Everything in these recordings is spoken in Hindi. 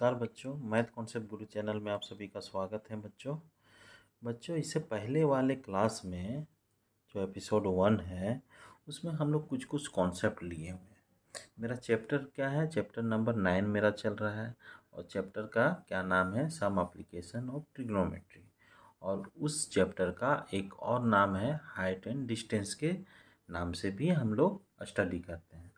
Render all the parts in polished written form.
नमस्कार बच्चों, मैथ कॉन्सेप्ट गुरु चैनल में आप सभी का स्वागत है। बच्चों इससे पहले वाले क्लास में जो एपिसोड 1 है उसमें हम लोग कुछ कुछ कॉन्सेप्ट लिए हुए हैं। मेरा चैप्टर क्या है? चैप्टर नंबर 9 मेरा चल रहा है और चैप्टर का क्या नाम है? Some application of trigonometry. और उस चैप्टर का एक और नाम है हाइट एंड डिस्टेंस के नाम से भी हम लोग स्टडी करते हैं।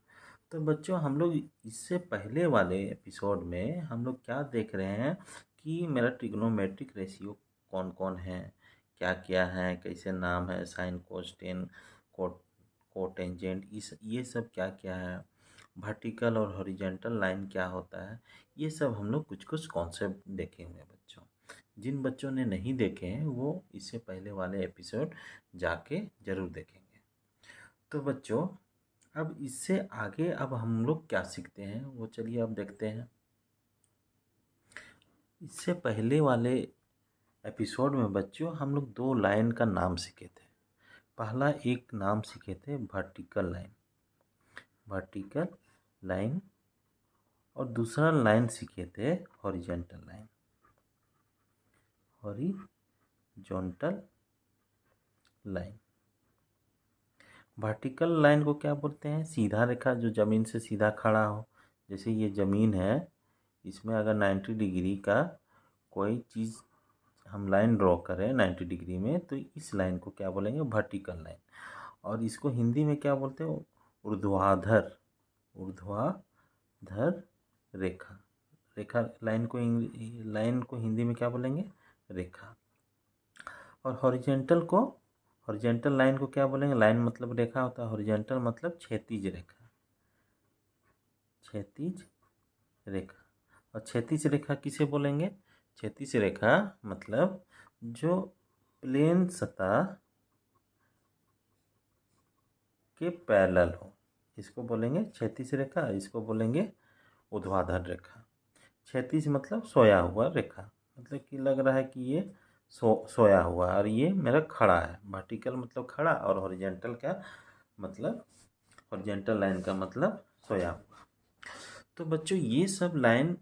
तो बच्चों हम लोग इससे पहले वाले एपिसोड में हम लोग क्या देख रहे हैं कि मेरा ट्रिग्नोमेट्रिक रेशियो कौन कौन है, क्या क्या है, कैसे नाम है, साइन कोसेटेन कोटेंजेंट, ये सब क्या क्या है, वर्टिकल और हॉरिजॉन्टल लाइन क्या होता है। ये सब हम लोग कुछ कुछ कॉन्सेप्ट देखे हुए हैं बच्चों। जिन बच्चों ने नहीं देखे हैं वो इससे पहले वाले एपिसोड जाके ज़रूर देखेंगे। तो बच्चों अब इससे आगे अब हम लोग क्या सीखते हैं वो चलिए अब देखते हैं। इससे पहले वाले एपिसोड में बच्चों हम लोग 2 लाइन का नाम सीखे थे। पहला एक नाम सीखे थे वर्टिकल लाइन और दूसरा लाइन सीखे थे हॉरिजॉन्टल लाइन। वर्टिकल लाइन को क्या बोलते हैं? सीधा रेखा जो ज़मीन से सीधा खड़ा हो। जैसे ये ज़मीन है, इसमें अगर 90 डिग्री का कोई चीज़ हम लाइन ड्रॉ करें 90 डिग्री में, तो इस लाइन को क्या बोलेंगे? Vertical line. और इसको हिंदी में क्या बोलते हैं? ऊर्ध्वाधर रेखा। लाइन को हिंदी में क्या बोलेंगे? रेखा। और हॉरिजॉन्टल लाइन को क्या बोलेंगे? लाइन मतलब रेखा होता है, हॉरिजॉन्टल मतलब क्षैतिज रेखा। और क्षैतिज रेखा किसे बोलेंगे? क्षैतिज रेखा मतलब जो प्लेन सतह के पैरेलल हो, इसको बोलेंगे क्षैतिज रेखा, इसको बोलेंगे ऊर्ध्वाधर रेखा। क्षैतिज मतलब सोया हुआ रेखा, मतलब कि लग रहा है कि ये सोया हुआ और ये मेरा खड़ा है। वर्टिकल मतलब खड़ा और हॉरिजॉन्टल क्या मतलब? हॉरिजॉन्टल लाइन का मतलब सोया हुआ। तो बच्चों ये सब लाइन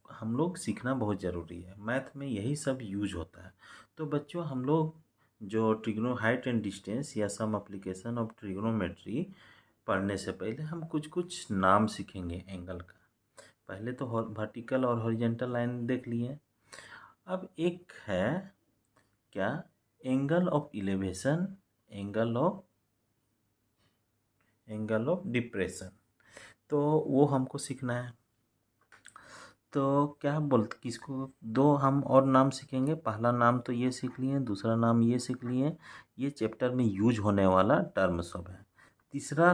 हम लोग सीखना बहुत ज़रूरी है, मैथ में यही सब यूज होता है। तो बच्चों हम लोग जो हाइट एंड डिस्टेंस या सम एप्लीकेशन ऑफ ट्रिग्नोमेट्री पढ़ने से पहले हम कुछ कुछ नाम सीखेंगे एंगल का। पहले तो वर्टिकल और हॉरिजॉन्टल लाइन देख लिए। अब एक है क्या? Angle of elevation, angle of depression. तो वो हमको सीखना है। तो क्या बोलते किसको? 2 हम और नाम सीखेंगे। पहला नाम तो ये सीख लिए, दूसरा नाम ये सीख लिए। ये चैप्टर में यूज होने वाला टर्म सब है। तीसरा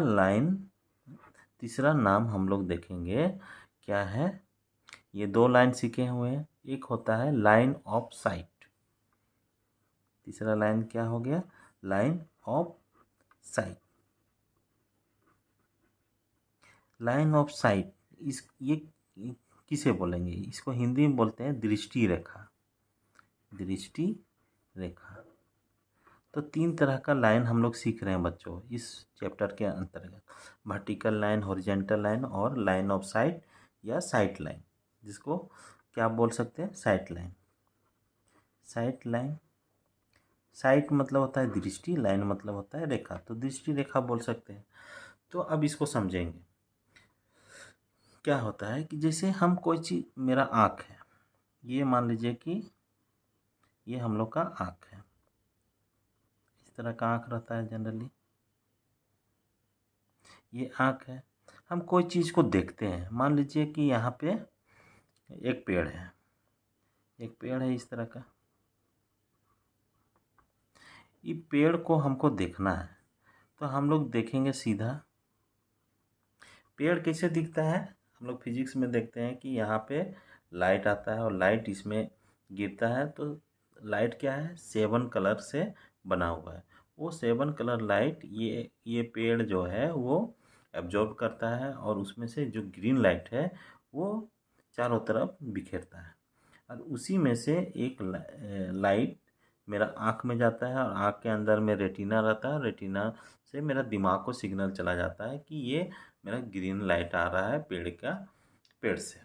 नाम हम लोग देखेंगे क्या है? ये 2 लाइन सीखे हुए हैं। एक होता है लाइन ऑफ साइट। तीसरा लाइन क्या हो गया? Line of site. Line of site ये किसे बोलेंगे? इसको हिंदी में बोलते हैं दृष्टि रेखा। तो 3 तरह का लाइन हम लोग सीख रहे हैं बच्चों इस चैप्टर के अंतर्गत। वर्टिकल लाइन, हॉरिजॉन्टल लाइन और लाइन ऑफ साइट या साइट लाइन, जिसको क्या बोल सकते हैं? Site line. साइट मतलब होता है दृष्टि, लाइन मतलब होता है रेखा, तो दृष्टि रेखा बोल सकते हैं। तो अब इसको समझेंगे। क्या होता है कि जैसे हम कोई चीज़, मेरा आँख है, ये मान लीजिए कि ये हम लोग का आँख है। इस तरह का आँख रहता है जनरली, ये आँख है। हम कोई चीज़ को देखते हैं, मान लीजिए कि यहाँ पे एक पेड़ है इस तरह का। ये पेड़ को हमको देखना है तो हम लोग देखेंगे सीधा। पेड़ कैसे दिखता है? हम लोग फिजिक्स में देखते हैं कि यहाँ पे लाइट आता है और लाइट इसमें गिरता है, तो लाइट क्या है? 7 कलर से बना हुआ है। वो 7 कलर लाइट ये पेड़ जो है वो एब्जॉर्ब करता है और उसमें से जो ग्रीन लाइट है वो चारों तरफ बिखेरता है। और उसी में से एक लाइट मेरा आँख में जाता है और आँख के अंदर में रेटिना रहता है। रेटिना से मेरा दिमाग को सिग्नल चला जाता है कि ये मेरा ग्रीन लाइट आ रहा है पेड़ से।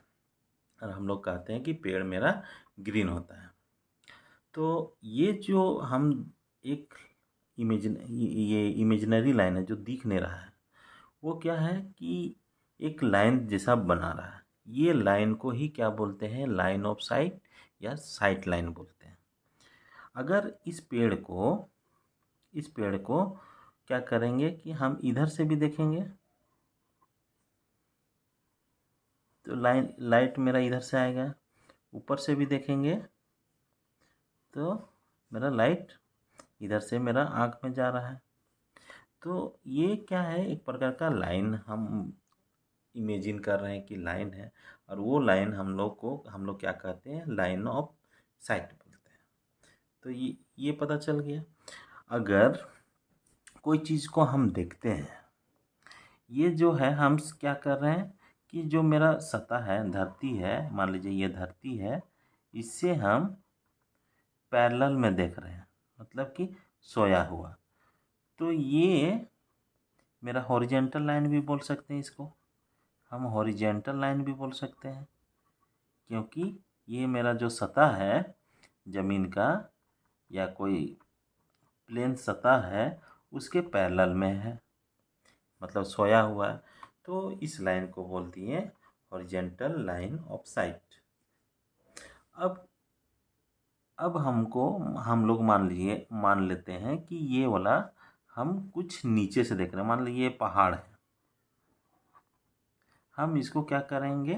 और हम लोग कहते हैं कि पेड़ मेरा ग्रीन होता है। तो ये जो हम एक ये इमेजिनरी लाइन है जो दिख नहीं रहा है, वो क्या है कि एक लाइन जैसा बना रहा है। ये लाइन को ही क्या बोलते हैं, लाइन ऑफ साइट या साइट लाइन बोलते हैं। अगर इस पेड़ को क्या करेंगे कि हम इधर से भी देखेंगे तो लाइट मेरा इधर से आएगा, ऊपर से भी देखेंगे तो मेरा लाइट इधर से मेरा आँख में जा रहा है। तो ये क्या है, एक प्रकार का लाइन हम इमेजिन कर रहे हैं कि लाइन है, और वो लाइन हम लोग क्या कहते हैं, लाइन ऑफ साइट बोलते हैं। तो ये पता चल गया। अगर कोई चीज़ को हम देखते हैं, ये जो है हम क्या कर रहे हैं कि जो मेरा सतह है, धरती है, मान लीजिए ये धरती है, इससे हम पैरेलल में देख रहे हैं, मतलब कि सोया हुआ। तो ये मेरा हॉरिजेंटल लाइन भी बोल सकते हैं, इसको हम हॉरिजेंटल लाइन भी बोल सकते हैं, क्योंकि ये मेरा जो सतह है ज़मीन का या कोई प्लेन सतह है उसके पैरेलल में है, मतलब सोया हुआ है। तो इस लाइन को बोलती है हॉरिजेंटल लाइन ऑफ साइट। अब हम लोग मान लेते हैं कि ये वाला हम कुछ नीचे से देख रहे हैं। मान लीजिए ये पहाड़ है, हम इसको क्या करेंगे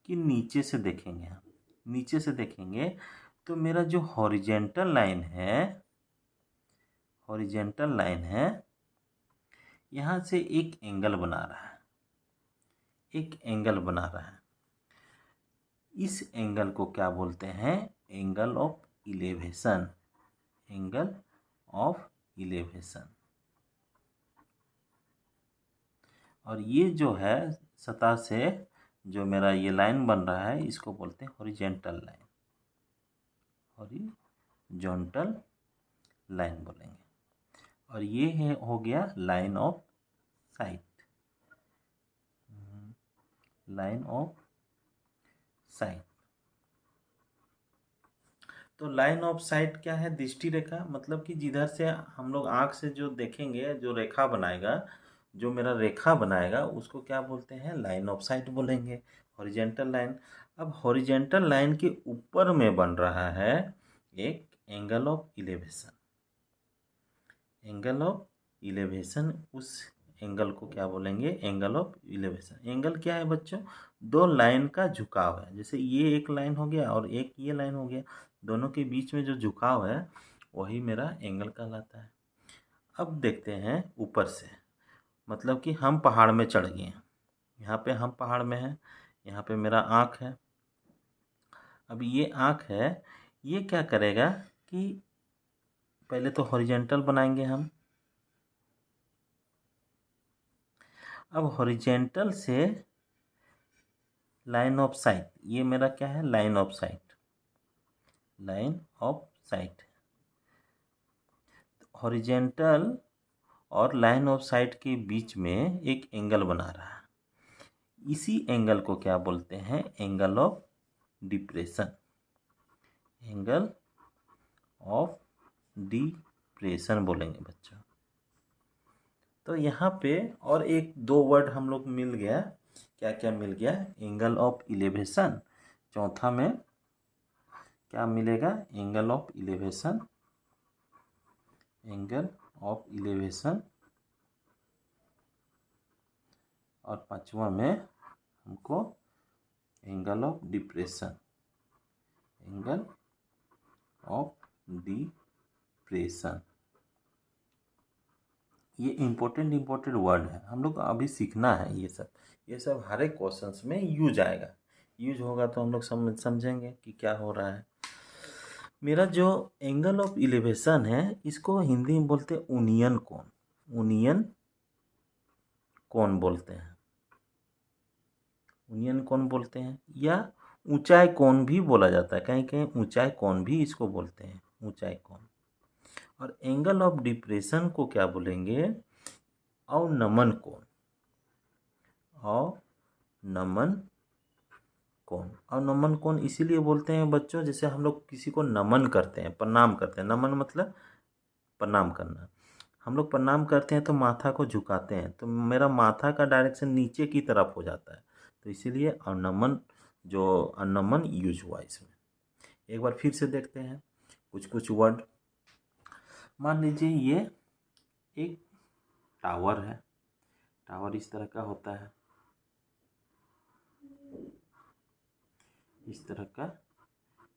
कि नीचे से देखेंगे। हम नीचे से देखेंगे तो मेरा जो हॉरिजेंटल लाइन है यहाँ से एक एंगल बना रहा है। इस एंगल को क्या बोलते हैं, एंगल ऑफ इलेवेशन। और ये जो है सतह से जो मेरा ये लाइन बन रहा है, इसको बोलते हैं हॉरिजेंटल लाइन बोलेंगे। और ये है हो गया लाइन ऑफ साइट। तो लाइन ऑफ साइट क्या है, दृष्टि रेखा। मतलब कि जिधर से हम लोग आँख से जो देखेंगे, जो रेखा बनाएगा, जो मेरा रेखा बनाएगा, उसको क्या बोलते हैं, लाइन ऑफ साइट बोलेंगे, हॉरिजेंटल लाइन। अब हॉरिजेंटल लाइन के ऊपर में बन रहा है एक एंगल ऑफ इलेवेशन। उस एंगल को क्या बोलेंगे, एंगल ऑफ इलेवेशन। एंगल क्या है बच्चों, दो लाइन का झुकाव है। जैसे ये एक लाइन हो गया और एक ये लाइन हो गया, दोनों के बीच में जो झुकाव है वही मेरा एंगल कहलाता है। अब देखते हैं ऊपर से, मतलब कि हम पहाड़ में चढ़ गए हैं, यहाँ पे हम पहाड़ में हैं, यहाँ पे मेरा आँख है। अब ये आँख है, ये क्या करेगा कि पहले तो हॉरिजेंटल बनाएंगे हम। अब हॉरिजेंटल से लाइन ऑफ साइट, ये मेरा क्या है, लाइन ऑफ साइट। हॉरिजेंटल और लाइन ऑफ साइट के बीच में एक एंगल बना रहा है। इसी एंगल को क्या बोलते हैं, एंगल ऑफ डिप्रेशन बोलेंगे बच्चों। तो यहाँ पे और एक दो वर्ड हम लोग मिल गया, क्या क्या मिल गया, एंगल ऑफ इलेवेशन। चौथा में क्या मिलेगा, एंगल ऑफ इलेवेशन। और पांचवा में हमको एंगल ऑफ डिप्रेशन। ये इम्पोर्टेंट वर्ड है, हम लोग अभी सीखना है। ये सब हर एक क्वेश्चंस में यूज आएगा। यूज होगा तो हम लोग समझेंगे कि क्या हो रहा है। मेरा जो एंगल ऑफ इलेवेशन है, इसको हिंदी में बोलते हैं ओनियन कोण बोलते हैं, या ऊंचाई कोण भी बोला जाता है। कहीं कहीं ऊंचाई कोण भी इसको बोलते हैं, ऊंचाई कोण। और एंगल ऑफ डिप्रेशन को क्या बोलेंगे, अवनमन कोण। और नमन कोण इसीलिए बोलते हैं बच्चों, जैसे हम लोग किसी को नमन करते हैं, प्रणाम करते हैं। नमन मतलब प्रणाम करना। हम लोग प्रणाम करते हैं तो माथा को झुकाते हैं, तो मेरा माथा का डायरेक्शन नीचे की तरफ हो जाता है, तो इसीलिए अनमन, जो अनमन यूज हुआ इसमें। एक बार फिर से देखते हैं कुछ कुछ वर्ड। मान लीजिए ये एक टावर है। टावर इस तरह का होता है, इस तरह का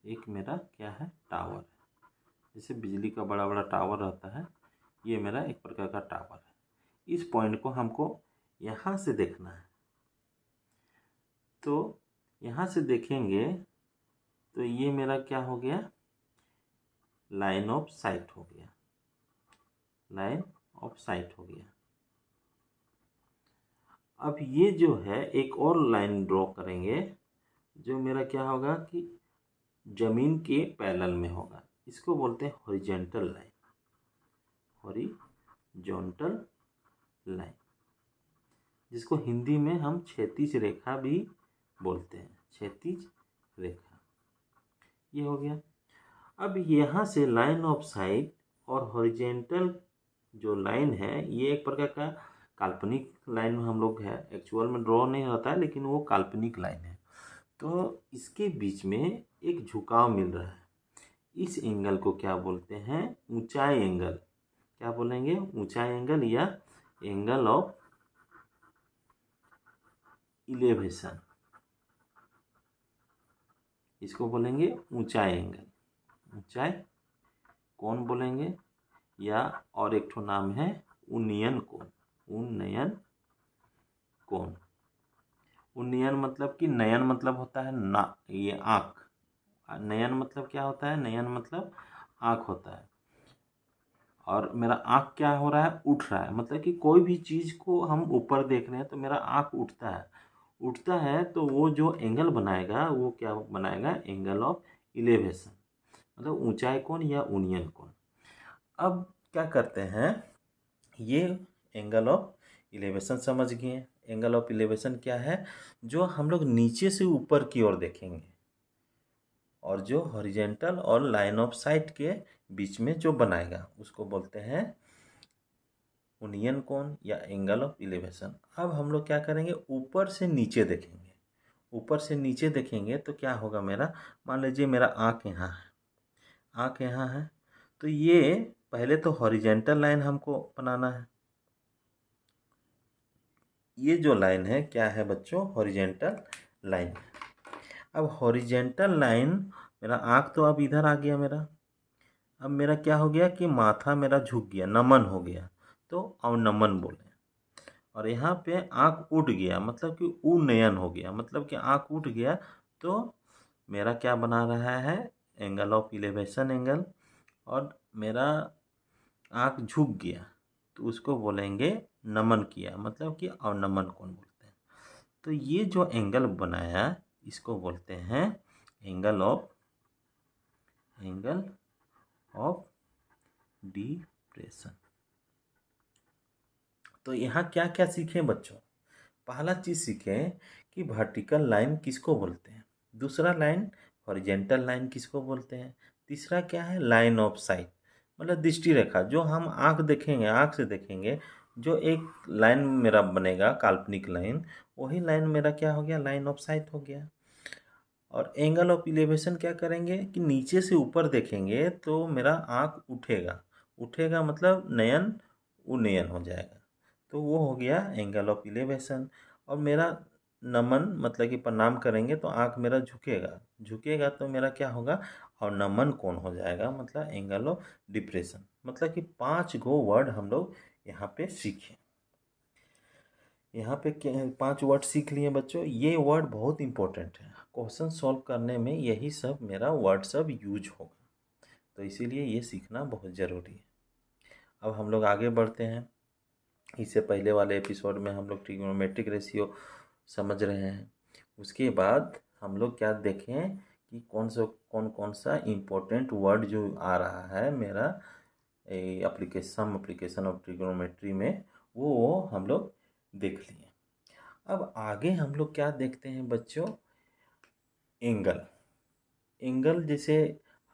एक मेरा क्या है, टावर है। जैसे बिजली का बड़ा बड़ा टावर रहता है, ये मेरा एक प्रकार का टावर है। इस पॉइंट को हमको यहाँ से देखना है, तो यहाँ से देखेंगे तो ये मेरा क्या हो गया, लाइन ऑफ साइट हो गया, लाइन ऑफ साइट हो गया। अब ये जो है एक और लाइन ड्रॉ करेंगे, जो मेरा क्या होगा कि जमीन के पैरेलल में होगा। इसको बोलते हैं हॉरिजॉन्टल लाइन, हॉरिजॉन्टल लाइन, जिसको हिंदी में हम क्षैतिज रेखा भी बोलते हैं, क्षैतिज रेखा। ये हो गया। अब यहाँ से लाइन ऑफ साइट और हॉरिजॉन्टल जो लाइन है, ये एक प्रकार का काल्पनिक लाइन हम लोग है, एक्चुअल में ड्रॉ नहीं होता है, लेकिन वो काल्पनिक लाइन है। तो इसके बीच में एक झुकाव मिल रहा है। इस एंगल को क्या बोलते हैं, ऊंचाई एंगल। क्या बोलेंगे, ऊंचाई एंगल या एंगल ऑफ इलेवेशन, इसको बोलेंगे ऊंचाई एंगल, ऊंचाई कोण बोलेंगे, या और एक ठो नाम है उन्नयन कोण, उन्नयन कोण। उन्नयन मतलब कि नयन मतलब होता है ना, ये आँख। नयन मतलब क्या होता है, नयन मतलब आँख होता है। और मेरा आँख क्या हो रहा है, उठ रहा है। मतलब कि कोई भी चीज़ को हम ऊपर देख रहे हैं तो मेरा आँख उठता है, उठता है तो वो जो एंगल बनाएगा वो क्या बनाएगा, एंगल ऑफ इलेवेशन, मतलब ऊंचाई कोण या उन्नयन कोण। अब क्या करते हैं, ये एंगल ऑफ इलेवेशन समझ गए। एंगल ऑफ इलेवेशन क्या है, जो हम लोग नीचे से ऊपर की ओर देखेंगे, और जो हॉरिजॉन्टल और लाइन ऑफ साइट के बीच में जो बनाएगा उसको बोलते हैं उन्नयन कोण या एंगल ऑफ इलेवेशन। अब हम लोग क्या करेंगे, ऊपर से नीचे देखेंगे। ऊपर से नीचे देखेंगे तो क्या होगा मेरा, मान लीजिए मेरा आँख यहाँ है, आँख यहाँ है, तो ये पहले तो हॉरिजॉन्टल लाइन हमको बनाना है। ये जो लाइन है क्या है बच्चों, हॉरिजॉन्टल लाइन। अब हॉरिजॉन्टल लाइन, मेरा आँख तो अब इधर आ गया मेरा। अब मेरा क्या हो गया कि माथा मेरा झुक गया, नमन हो गया, तो अवनमन बोले। और यहाँ पे आँख उठ गया, मतलब कि उन्नयन हो गया, मतलब कि आँख उठ गया, तो मेरा क्या बना रहा है, एंगल ऑफ इलेवेशन एंगल। और मेरा आँख झुक गया तो उसको बोलेंगे नमन किया, मतलब कि अवनमन कोण बोलते हैं। तो ये जो एंगल बनाया इसको बोलते हैं एंगल ऑफ डिप्रेशन। तो यहाँ क्या क्या सीखें बच्चों, पहला चीज़ सीखें कि वर्टिकल लाइन किसको बोलते हैं, दूसरा लाइन हॉरिजॉन्टल लाइन किसको बोलते हैं, तीसरा क्या है, लाइन ऑफ साइट, मतलब दृष्टि रेखा, जो हम आँख देखेंगे, आँख से देखेंगे, जो एक लाइन मेरा बनेगा काल्पनिक लाइन, वही लाइन मेरा क्या हो गया, लाइन ऑफ साइट हो गया। और एंगल ऑफ इलेवेशन क्या करेंगे कि नीचे से ऊपर देखेंगे तो मेरा आँख उठेगा, उठेगा मतलब नयन उन्नयन हो जाएगा, तो वो हो गया एंगल ऑफ इलेवेशन। और मेरा नमन मतलब कि प्रणाम करेंगे तो आँख मेरा झुकेगा, झुकेगा तो मेरा क्या होगा, और नमन कोण हो जाएगा, मतलब एंगल ऑफ डिप्रेशन। मतलब कि 5 गो वर्ड हम लोग यहाँ पे सीखे। यहाँ पे 5 वर्ड सीख लिए बच्चों। ये वर्ड बहुत इंपॉर्टेंट है, क्वेश्चन सॉल्व करने में यही सब मेरा वर्ड सब यूज होगा, तो इसीलिए ये सीखना बहुत ज़रूरी है। अब हम लोग आगे बढ़ते हैं। इससे पहले वाले एपिसोड में हम लोग ट्रिग्नोमेट्रिक रेशियो समझ रहे हैं। उसके बाद हम लोग क्या देखें कि कौन सा इम्पोर्टेंट वर्ड जो आ रहा है मेरा एप्लीकेशन ऑफ ट्रिग्नोमेट्री में, वो हम लोग देख लिए। अब आगे हम लोग क्या देखते हैं बच्चों, एंगल। एंगल जैसे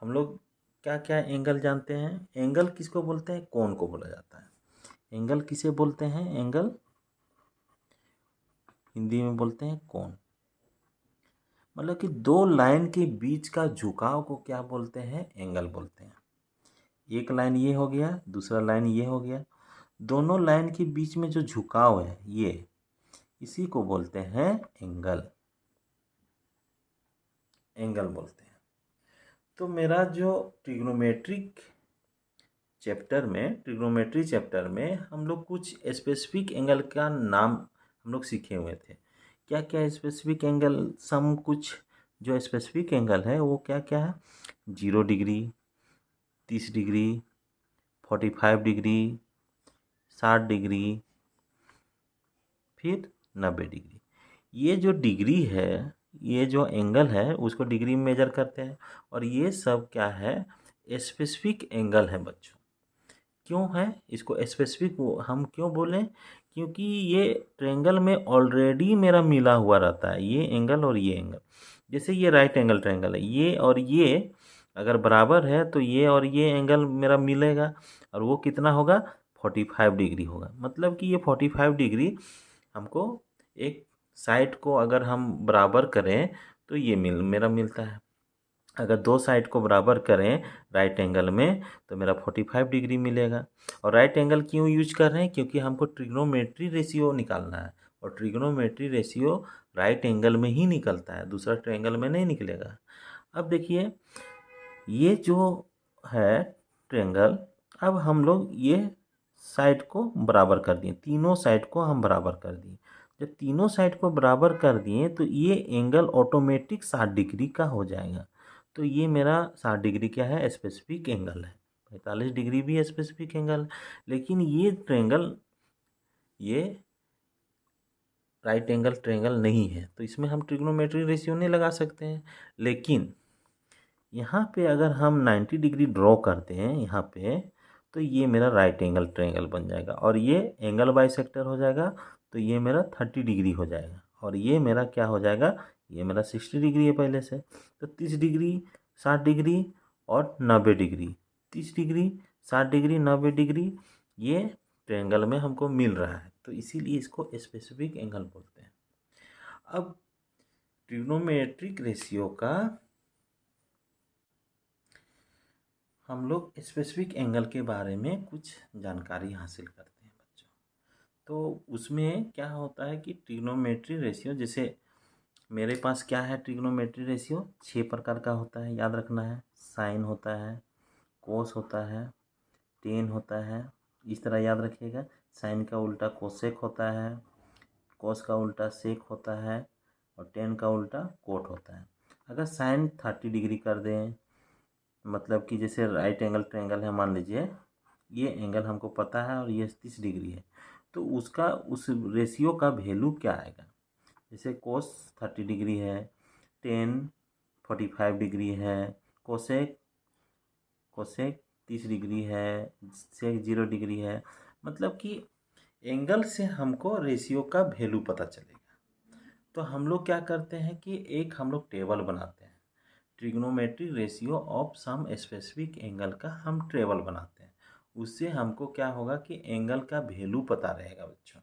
हम लोग क्या क्या एंगल जानते हैं। एंगल किसको बोलते हैं? कोण को बोला जाता है। एंगल किसे बोलते हैं? एंगल हिंदी में बोलते हैं कोण। मतलब कि दो लाइन के बीच का झुकाव को क्या बोलते हैं? एंगल बोलते हैं। एक लाइन ये हो गया, दूसरा लाइन ये हो गया, दोनों लाइन के बीच में जो झुकाव है ये, इसी को बोलते हैं एंगल। एंगल बोलते हैं। तो मेरा जो ट्रिग्नोमेट्रिक ट्रिग्नोमेट्री चैप्टर में हम लोग कुछ स्पेसिफिक एंगल का नाम हम लोग सीखे हुए थे। क्या क्या स्पेसिफिक एंगल? सम कुछ जो स्पेसिफिक एंगल है वो क्या क्या है? 0 डिग्री, 30 डिग्री, 45 डिग्री, 60 डिग्री, फिर 90 डिग्री। ये जो डिग्री है, ये जो एंगल है उसको डिग्री में मेजर करते हैं। और ये सब क्या है? स्पेसिफिक एंगल है बच्चों। क्यों है इसको स्पेसिफिक हम क्यों बोलें? क्योंकि ये ट्रायंगल में ऑलरेडी मेरा मिला हुआ रहता है, ये एंगल और ये एंगल। जैसे ये राइट एंगल ट्रायंगल है, ये और ये अगर बराबर है तो ये और ये एंगल मेरा मिलेगा, और वो कितना होगा? 45 डिग्री होगा। मतलब कि ये 45 डिग्री हमको एक साइड को अगर हम बराबर करें तो ये मेरा मिलता है। अगर दो साइड को बराबर करें राइट एंगल में तो मेरा 45 डिग्री मिलेगा। और राइट एंगल क्यों यूज कर रहे हैं? क्योंकि हमको ट्रिग्नोमेट्री रेशियो निकालना है, और ट्रिग्नोमेट्री रेशियो राइट एंगल में ही निकलता है, दूसरा ट्रायंगल में नहीं निकलेगा। अब देखिए ये जो है ट्रायंगल, अब हम लोग ये साइड को बराबर कर दिए, तीनों साइड को हम बराबर कर दिए। जब तीनों साइड को बराबर कर दिए तो ये एंगल ऑटोमेटिक 60 डिग्री का हो जाएगा। तो ये मेरा 60 डिग्री क्या है? स्पेसिफिक एंगल है। 45 डिग्री भी स्पेसिफिक एंगल है। लेकिन ये ट्रायंगल, ये राइट एंगल ट्रायंगल नहीं है, तो इसमें हम ट्रिग्नोमेट्री रेशियो नहीं लगा सकते हैं। लेकिन यहाँ पे अगर हम 90 डिग्री ड्रॉ करते हैं यहाँ पे, तो ये मेरा राइट एंगल ट्रायंगल बन जाएगा, और ये एंगल बाइसेक्टर हो जाएगा। तो ये मेरा 30 डिग्री हो जाएगा, और ये मेरा क्या हो जाएगा? ये मेरा 60 डिग्री है पहले से। तो 30 डिग्री, 60 डिग्री और 90 डिग्री, 30 डिग्री, 60 डिग्री, 90 डिग्री, ये ट्रायंगल में हमको मिल रहा है, तो इसीलिए इसको स्पेसिफिक एंगल बोलते हैं। अब ट्रिग्नोमेट्रिक रेशियो का हम लोग स्पेसिफिक एंगल के बारे में कुछ जानकारी हासिल करते हैं बच्चों। तो उसमें क्या होता है कि ट्रिग्नोमेट्री रेशियो, जैसे मेरे पास क्या है? ट्रिग्नोमेट्री रेशियो 6 प्रकार का होता है, याद रखना है। साइन होता है, कोस होता है, टेन होता है, इस तरह याद रखिएगा। साइन का उल्टा कोसेक होता है, कोस का उल्टा सेक होता है, और टेन का उल्टा कोट होता है। अगर साइन 30 डिग्री कर दें, मतलब कि जैसे राइट एंगल ट्रायंगल है, मान लीजिए ये एंगल हमको पता है और ये 30 डिग्री है, तो उसका उस रेशियो का वैल्यू क्या आएगा? जैसे कोस 30 डिग्री है, टेन 45 डिग्री है, कोसेक कोसेक 30 डिग्री है, सेक 0 डिग्री है। मतलब कि एंगल से हमको रेशियो का वैल्यू पता चलेगा। तो हम लोग क्या करते हैं कि एक हम लोग टेबल बनाते हैं, trigonometry ratio of some specific angle का हम टेबल बनाते हैं। उससे हमको क्या होगा कि एंगल का वैल्यू पता रहेगा बच्चों।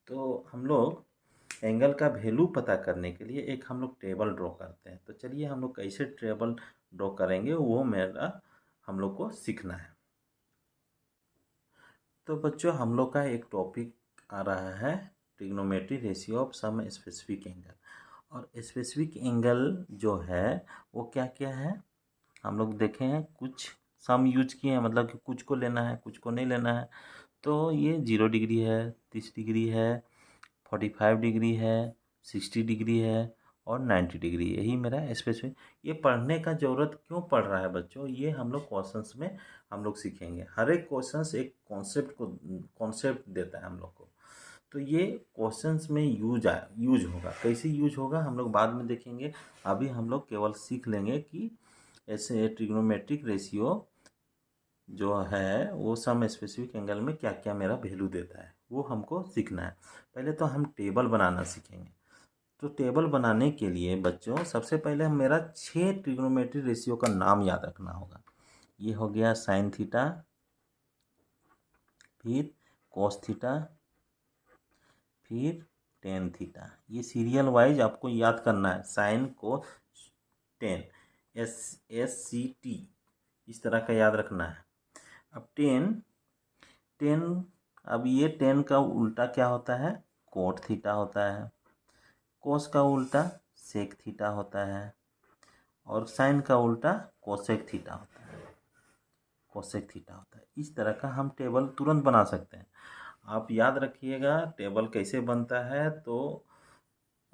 तो हम लोग एंगल का वैल्यू पता करने के लिए एक हम लोग टेबल ड्रॉ करते हैं। तो चलिए हम लोग कैसे टेबल ड्रॉ करेंगे वो मेरा हम लोग को सीखना है। तो बच्चों हम लोग का एक टॉपिक आ रहा है trigonometry ratio of some specific angle. और स्पेसिफिक एंगल जो है वो क्या क्या है हम लोग देखे हैं। कुछ सम यूज किए हैं, मतलब कि कुछ को लेना है कुछ को नहीं लेना है। तो ये 0 डिग्री है, 30 डिग्री है, 45 डिग्री है, 60 डिग्री है, और 90 डिग्री। यही मेरा स्पेसिफिक। ये पढ़ने का ज़रूरत क्यों पड़ रहा है बच्चों? ये हम लोग क्वेश्चंस में हम लोग सीखेंगे। हर एक क्वेश्चंस एक कॉन्सेप्ट देता है हम लोग को। तो ये क्वेश्चंस में यूज होगा। कैसे यूज होगा हम लोग बाद में देखेंगे। अभी हम लोग केवल सीख लेंगे कि ऐसे ट्रिग्नोमेट्रिक रेशियो जो है वो सम स्पेसिफिक एंगल में क्या क्या मेरा वैल्यू देता है, वो हमको सीखना है। पहले तो हम टेबल बनाना सीखेंगे। तो टेबल बनाने के लिए बच्चों सबसे पहले मेरा 6 ट्रिग्नोमेट्री रेशियो का नाम याद रखना होगा। ये हो गया साइन थीटा, फिर कोस थीटा, फिर टेन थीटा। ये सीरियल वाइज आपको याद करना है। साइन कोस टेन, SCT इस तरह का याद रखना है। अब टेन अब ये 10 का उल्टा क्या होता है? कोट थीटा होता है। कोस का उल्टा सेक थीटा होता है और साइन का उल्टा कोसेक थीटा होता है। इस तरह का हम टेबल तुरंत बना सकते हैं। आप याद रखिएगा टेबल कैसे बनता है, तो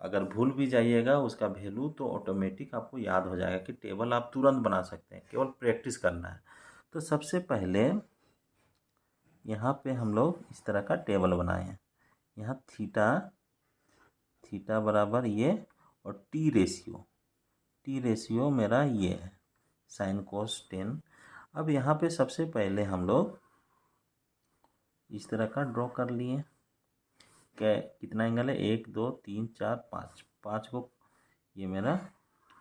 अगर भूल भी जाइएगा उसका वैल्यू तो ऑटोमेटिक आपको याद हो जाएगा कि टेबल आप तुरंत बना सकते हैं, केवल प्रैक्टिस करना है। तो सबसे पहले यहाँ पे हम लोग इस तरह का टेबल बनाए हैं। यहाँ थीटा बराबर ये और टी रेशियो मेरा ये है साइन कोस 10। अब यहाँ पे सबसे पहले हम लोग इस तरह का ड्रॉ कर लिए। क्या कितना एंगल है? 1 2 3 4 5, 5 को ये मेरा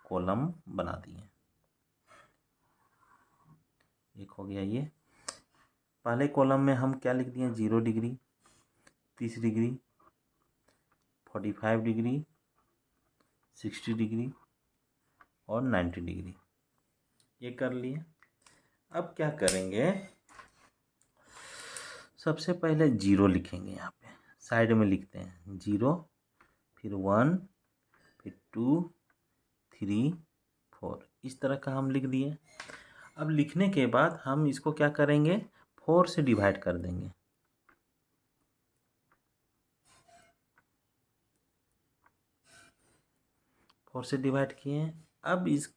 कॉलम बना दिए। एक हो गया ये। पहले कॉलम में हम क्या लिख दिए? 0 डिग्री, 30 डिग्री, 45 डिग्री, 60 डिग्री और 90 डिग्री, ये कर लिए। अब क्या करेंगे? सबसे पहले 0 लिखेंगे। यहाँ पे साइड में लिखते हैं 0, फिर 1, फिर 2, 3, 4, इस तरह का हम लिख दिए। अब लिखने के बाद हम इसको क्या करेंगे? 4 से डिवाइड कर देंगे। फोर से डिवाइड किए। अब इस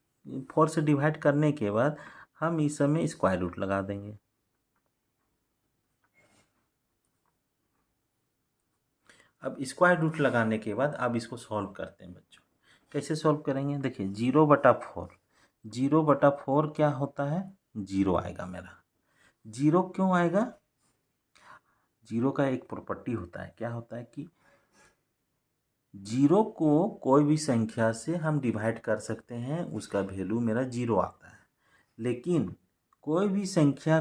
4 से डिवाइड करने के बाद हम इस समय स्क्वायर रूट लगा देंगे। अब स्क्वायर रूट लगाने के बाद अब इसको सॉल्व करते हैं बच्चों। कैसे सॉल्व करेंगे? देखिए 0/4, 0/4 क्या होता है? 0 आएगा मेरा। 0 क्यों आएगा? 0 का एक प्रॉपर्टी होता है, क्या होता है कि 0 को कोई भी संख्या से हम डिवाइड कर सकते हैं, उसका वैल्यू मेरा 0 आता है। लेकिन कोई भी संख्या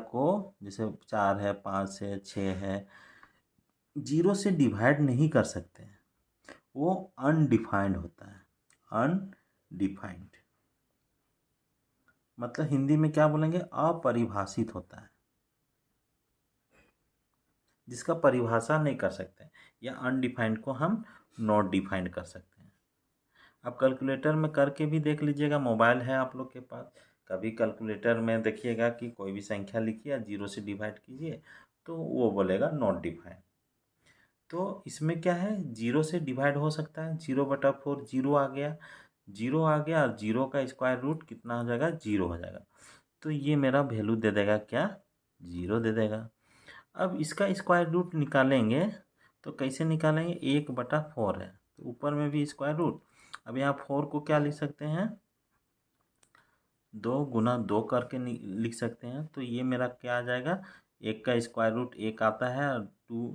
को जैसे 4 है, 5 है, 6 है, 0 से डिवाइड नहीं कर सकते हैं, वो अनडिफाइंड होता है। अनडिफाइंड मतलब हिंदी में क्या बोलेंगे? अपरिभाषित होता है, जिसका परिभाषा नहीं कर सकते, या अनडिफाइंड को हम नॉट डिफाइंड कर सकते हैं। आप कैलकुलेटर में करके भी देख लीजिएगा, मोबाइल है आप लोग के पास, कभी कैलकुलेटर में देखिएगा कि कोई भी संख्या लिखिए 0 से डिवाइड कीजिए तो वो बोलेगा नॉट डिफाइंड। तो इसमें क्या है? 0 से डिवाइड हो सकता है। 0/4 0 आ गया, 0 आ गया और 0 का स्क्वायर रूट कितना हो जाएगा? 0 हो जाएगा। तो ये मेरा वैल्यू दे देगा क्या? 0 दे देगा। अब इसका स्क्वायर रूट निकालेंगे तो कैसे निकालेंगे? 1/4 है तो ऊपर में भी स्क्वायर रूट। अब यहाँ 4 को क्या लिख सकते हैं? 2 गुना 2 करके लिख सकते हैं। तो ये मेरा क्या आ जाएगा? 1 का स्क्वायर रूट 1 आता है और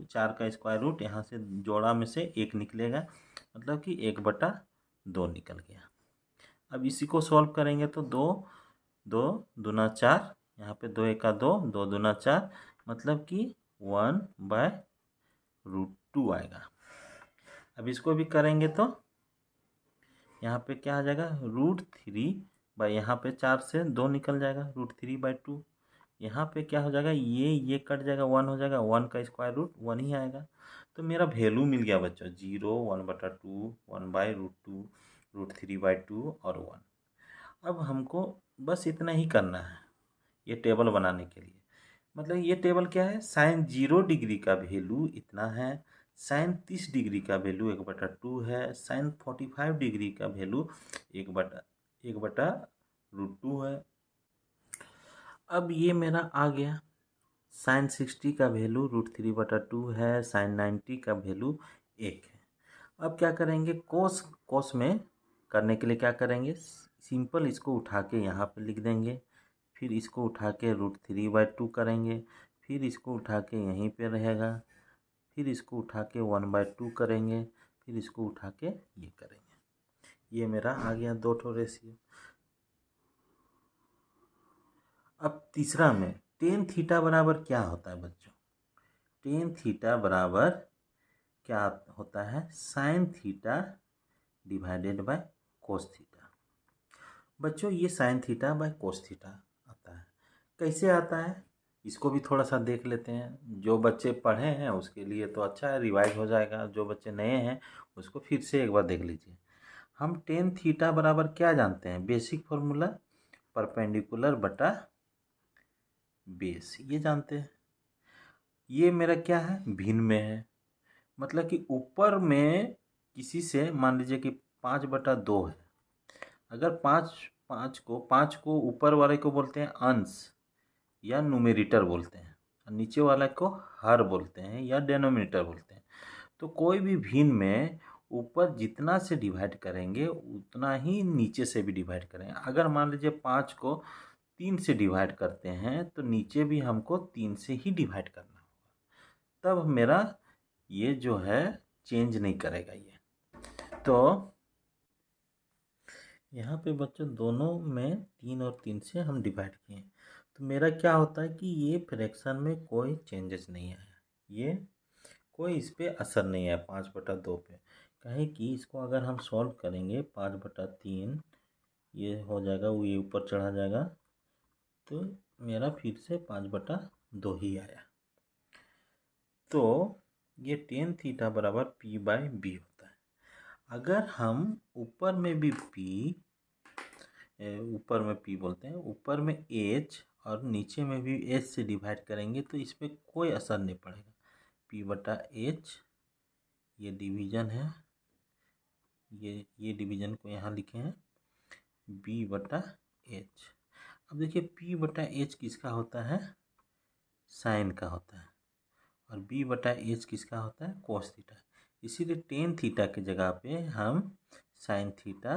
4 का स्क्वायर रूट यहाँ से जोड़ा में से 1 निकलेगा, मतलब कि 1/2 निकल गया। अब इसी को सॉल्व करेंगे तो 2 2 दूना 4, यहाँ पे 2 1 2, 2 दूना 4, मतलब कि 1/√2 आएगा। अब इसको भी करेंगे तो यहाँ पे क्या आ जाएगा? √3 यहाँ पे 4 से 2 निकल जाएगा, √3/2। यहाँ पे क्या हो जाएगा? ये कट जाएगा, 1 हो जाएगा, 1 का स्क्वायर रूट 1 ही आएगा। तो मेरा वैल्यू मिल गया बच्चों, 0, 1/2, 1/√2, √3/2 और 1। अब हमको बस इतना ही करना है ये टेबल बनाने के लिए। मतलब ये टेबल क्या है? साइन 0 डिग्री का वैल्यू इतना है, साइन 30 डिग्री का वैल्यू 1/2 है, साइन 45 डिग्री का वैल्यू 1/√2 है। अब ये मेरा आ गया। साइन 60 का वैल्यू √3/2 है, साइन 90 का वैल्यू 1 है। अब क्या करेंगे? कोस में करने के लिए क्या करेंगे? सिंपल इसको उठा के यहाँ पे लिख देंगे, फिर इसको उठा के √3/2 करेंगे, फिर इसको उठा के यहीं पे रहेगा, फिर इसको उठा के 1/2 करेंगे, फिर इसको उठा के ये करेंगे। ये मेरा आ गया 2 ठो रेशियो। अब तीसरा में टेन थीटा बराबर क्या होता है बच्चों? टेन थीटा बराबर क्या होता है? Sine theta divided by cos theta. बच्चों ये sine theta by cos theta आता है। कैसे आता है इसको भी थोड़ा सा देख लेते हैं। जो बच्चे पढ़े हैं उसके लिए तो अच्छा है, रिवाइज हो जाएगा। जो बच्चे नए हैं उसको फिर से एक बार देख लीजिए। हम टेन थीटा बराबर क्या जानते हैं? बेसिक फॉर्मूला परपेंडिकुलर बटा बेस, ये जानते हैं। ये मेरा क्या है? भिन्न में है, मतलब कि ऊपर में किसी से मान लीजिए कि 5/2 है। अगर पाँच को ऊपर वाले को बोलते हैं अंश या न्यूमेरेटर बोलते हैं, और नीचे वाला को हर बोलते हैं या डेनोमिनेटर बोलते हैं। तो कोई भी भिन्न में ऊपर जितना से डिवाइड करेंगे उतना ही नीचे से भी डिवाइड करेंगे। अगर मान लीजिए 5 को 3 से डिवाइड करते हैं तो नीचे भी हमको 3 से ही डिवाइड करना होगा, तब मेरा ये जो है चेंज नहीं करेगा ये। तो यहाँ पे बच्चों दोनों में 3 और 3 से हम डिवाइड किए, तो मेरा क्या होता है कि ये फ्रैक्शन में कोई चेंजेस नहीं आया, ये कोई इस पर असर नहीं आया 5/2 पे। कहें कि इसको अगर हम सॉल्व करेंगे 5/3 ये हो जाएगा, वो ये ऊपर चढ़ा जाएगा, तो मेरा फिर से 5/2 ही आया। तो ये टेन थीटा बराबर P/B होता है। अगर हम ऊपर में भी ऊपर में P बोलते हैं, ऊपर में H और नीचे में भी H से डिवाइड करेंगे तो इस पर कोई असर नहीं पड़ेगा। P/H ये डिवीजन है, ये डिवीजन को यहाँ लिखे हैं B/H। अब देखिए P/H किसका होता है? साइन का होता है, और B/H किसका होता है? Cos theta. इसीलिए टेन थीटा की जगह पे हम sine theta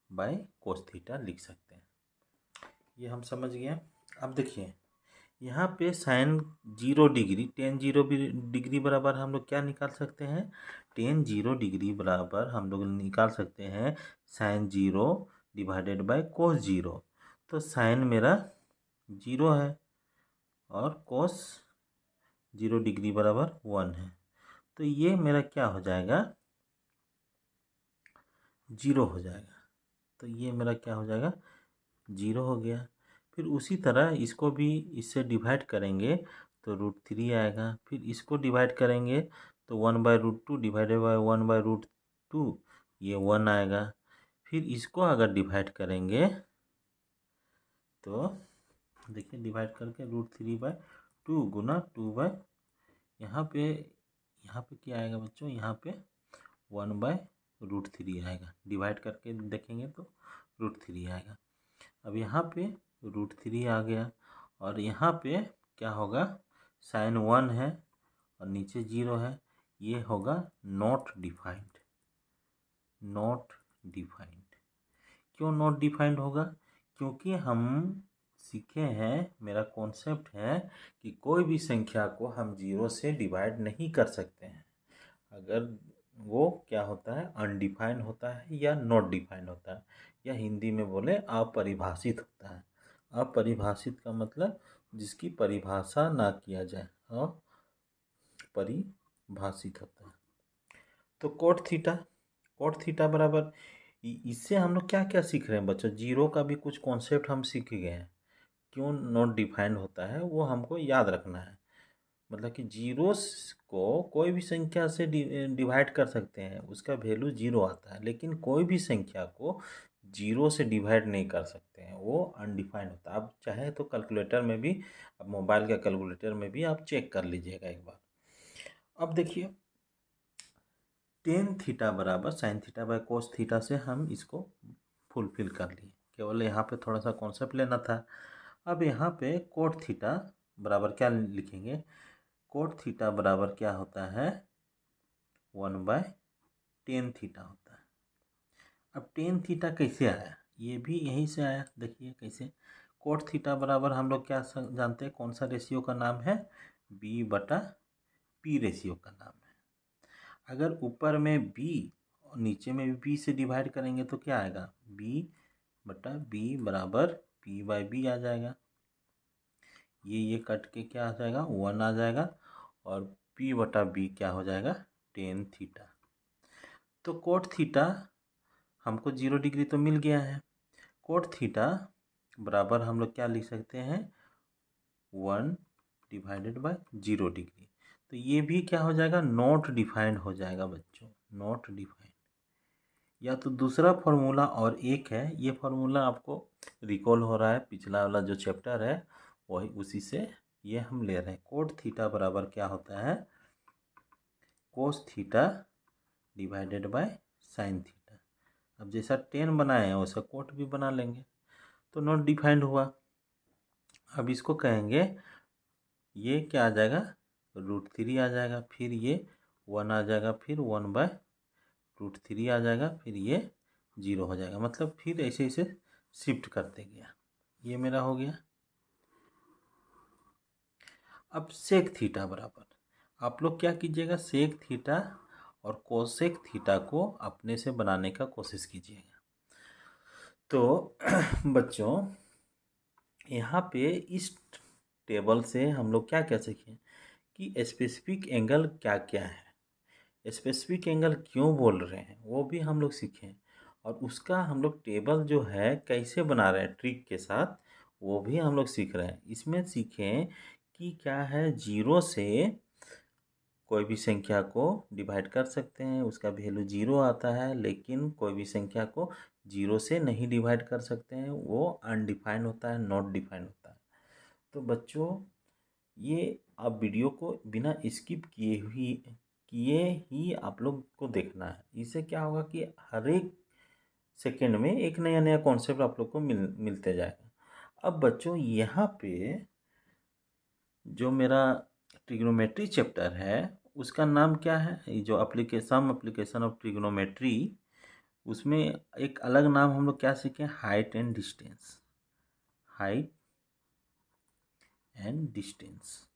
by cos theta लिख सकते हैं। ये हम समझ गए। अब देखिए यहाँ पे साइन 0 डिग्री, टेन 0 डिग्री बराबर हम लोग क्या निकाल सकते हैं? टेन 0 डिग्री बराबर हम लोग निकाल सकते हैं साइन 0 डिवाइडेड बाय कोस 0। तो साइन मेरा 0 है और कोस 0 डिग्री बराबर 1 है, तो ये मेरा क्या हो जाएगा? 0 हो जाएगा। तो ये मेरा क्या हो जाएगा? 0 हो गया। फिर उसी तरह इसको भी इससे डिवाइड करेंगे तो √3 आएगा। फिर इसको डिवाइड करेंगे तो 1/√2 डिवाइडेड बाय 1/√2 ये 1 आएगा। फिर इसको अगर डिवाइड करेंगे तो देखिए डिवाइड करके √3/2 गुना 2 यहाँ पे क्या आएगा बच्चों? यहाँ पे 1/√3 आएगा। डिवाइड करके देखेंगे तो √3 आएगा। अब यहाँ पे √3 आ गया, और यहाँ पे क्या होगा? साइन 1 है और नीचे 0 है, ये होगा नॉट डिफाइंड। नॉट डिफाइंड क्यों नॉट डिफाइंड होगा? क्योंकि हम सीखे हैं, मेरा कॉन्सेप्ट है कि कोई भी संख्या को हम 0 से डिवाइड नहीं कर सकते हैं अगर वो क्या होता है? अनडिफाइंड होता है या नॉट डिफाइंड होता है, या हिंदी में बोले अपरिभाषित होता है। अपरिभाषित का मतलब जिसकी परिभाषा ना किया जाए, अपरिभाषित होता है। तो कोट थीटा बराबर इससे हम लोग क्या क्या सीख रहे हैं बच्चों? 0 का भी कुछ कॉन्सेप्ट हम सीख गए हैं। क्यों नॉट डिफाइंड होता है वो हमको याद रखना है। मतलब कि 0 को कोई भी संख्या से डिवाइड कर सकते हैं, उसका वैल्यू 0 आता है, लेकिन कोई भी संख्या को 0 से डिवाइड नहीं कर सकते हैं, वो अनडिफाइंड होता है। आप चाहे तो कैलकुलेटर में भी, अब मोबाइल का कैलकुलेटर में भी आप चेक कर लीजिएगा एक बार। अब देखिए टेन थीटा बराबर sine theta by cos theta से हम इसको फुलफिल कर लिए, केवल यहाँ पे थोड़ा सा कॉन्सेप्ट लेना था। अब यहाँ पे कोट थीटा बराबर क्या लिखेंगे? कोट थीटा बराबर क्या होता है? 1/10 थीटा होता है। अब टेन थीटा कैसे आया? ये भी यहीं से आया। देखिए कैसे। कोट थीटा बराबर हम लोग क्या जानते हैं? कौन सा रेशियो का नाम है? B/P रेशियो का नाम है। अगर ऊपर में बी और नीचे में भी बी से डिवाइड करेंगे तो क्या आएगा, बी बटा बी बराबर पी बाई बी आ जाएगा। ये कट के क्या आ जाएगा, 1 आ जाएगा और पी बटा बी क्या हो जाएगा, टेन थीटा। तो कोट थीटा हमको 0 डिग्री तो मिल गया है। कोट थीटा बराबर हम लोग क्या लिख सकते हैं, 1 डिवाइडेड बाय 0 डिग्री। तो ये भी क्या हो जाएगा, नॉट डिफाइंड हो जाएगा बच्चों, नॉट डिफाइंड। या तो दूसरा फॉर्मूला और एक है, ये फॉर्मूला आपको रिकॉल हो रहा है, पिछला वाला जो चैप्टर है वही उसी से ये हम ले रहे हैं। कोट थीटा बराबर क्या होता है, cos theta divided by sine theta. अब जैसा टेन बनाए हैं वैसा कोट भी बना लेंगे, तो नॉट डिफाइंड हुआ। अब इसको कहेंगे, ये क्या आ जाएगा, √3 आ जाएगा, फिर ये 1 आ जाएगा, फिर 1/√3 आ जाएगा, फिर ये 0 हो जाएगा। मतलब फिर ऐसे ऐसे शिफ्ट करते गया, ये मेरा हो गया। अब सेक थीटा बराबर आप लोग क्या कीजिएगा, सेक थीटा और कोसेक थीटा को अपने से बनाने का कोशिश कीजिएगा। तो बच्चों यहाँ पे इस टेबल से हम लोग क्या क्या सीखें कि स्पेसिफिक एंगल क्या क्या है, स्पेसिफिक एंगल क्यों बोल रहे हैं वो भी हम लोग सीखें, और उसका हम लोग टेबल जो है कैसे बना रहे हैं ट्रिक के साथ वो भी हम लोग सीख रहे हैं। इसमें सीखें कि क्या है, 0 से कोई भी संख्या को डिवाइड कर सकते हैं, उसका वैल्यू 0 आता है, लेकिन कोई भी संख्या को 0 से नहीं डिवाइड कर सकते हैं, वो अनडिफाइंड होता है, नॉट डिफाइंड होता है। तो बच्चों ये आप वीडियो को बिना स्किप किए ही आप लोग को देखना है। इससे क्या होगा कि हर एक सेकेंड में एक नया नया कॉन्सेप्ट आप लोग को मिलते जाएगा। अब बच्चों यहाँ पे जो मेरा ट्रिग्नोमेट्री चैप्टर है उसका नाम क्या है, ये जो एप्लीकेशन ऑफ ट्रिग्नोमेट्री, उसमें एक अलग नाम हम लोग क्या सीखें, height and distance. Height and distance,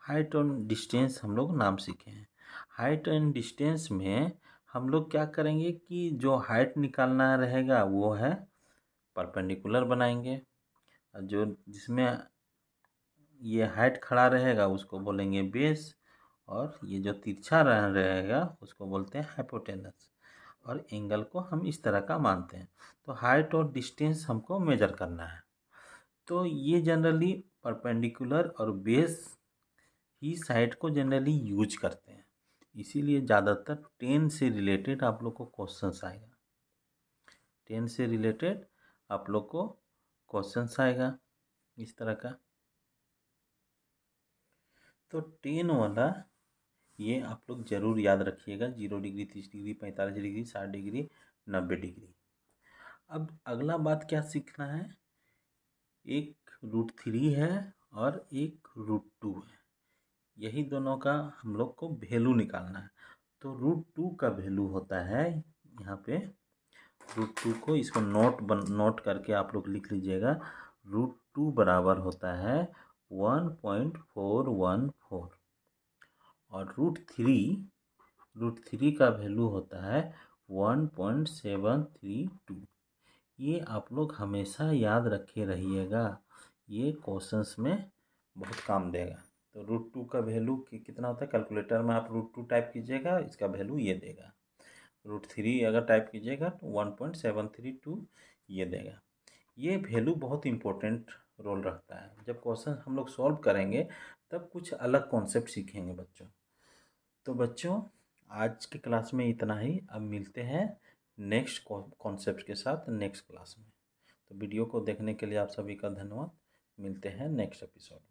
height और डिस्टेंस हम लोग नाम सीखे हैं। हाइट एंड डिस्टेंस में हम लोग क्या करेंगे कि जो हाइट निकालना रहेगा वो है परपेंडिकुलर बनाएंगे, जो जिसमें ये हाइट खड़ा रहेगा उसको बोलेंगे बेस, और ये जो तिरछा रहेगा उसको बोलते हैं हाइपोटेनस, और एंगल को हम इस तरह का मानते हैं। तो हाइट और डिस्टेंस हमको मेजर करना है। तो ये जनरली परपेंडिकुलर और बेस ही साइड को जनरली यूज करते हैं, इसीलिए ज़्यादातर 10 से रिलेटेड आप लोग को क्वेश्चंस आएगा, 10 से रिलेटेड आप लोग को क्वेश्चंस आएगा इस तरह का। तो 10 वाला ये आप लोग ज़रूर याद रखिएगा, 0 degree, 30 degree, 45 degree, 60 degree, 90 degree. अब अगला बात क्या सीखना है, एक √3 है और एक √2 है, यही दोनों का हम लोग को वैल्यू निकालना है। तो √2 का वैल्यू होता है यहाँ पे, √2 को इसको नोट करके आप लोग लिख लीजिएगा, √2 बराबर होता है 1.414, और √3 का वैल्यू होता है 1.732। ये आप लोग हमेशा याद रखे रहिएगा, ये क्वेश्चंस में बहुत काम देगा। तो √2 का वैल्यू कितना होता है, कैलकुलेटर में आप √2 टाइप कीजिएगा, इसका वैल्यू ये देगा। √3 अगर टाइप कीजिएगा तो 1.732 ये देगा। ये वैल्यू बहुत इंपॉर्टेंट रोल रखता है, जब क्वेश्चन हम लोग सॉल्व करेंगे तब कुछ अलग कॉन्सेप्ट सीखेंगे बच्चों। तो बच्चों आज की क्लास में इतना ही, अब मिलते हैं नेक्स्ट कॉन्सेप्ट के साथ नेक्स्ट क्लास में। तो वीडियो को देखने के लिए आप सभी का धन्यवाद, मिलते हैं नेक्स्ट एपिसोड में।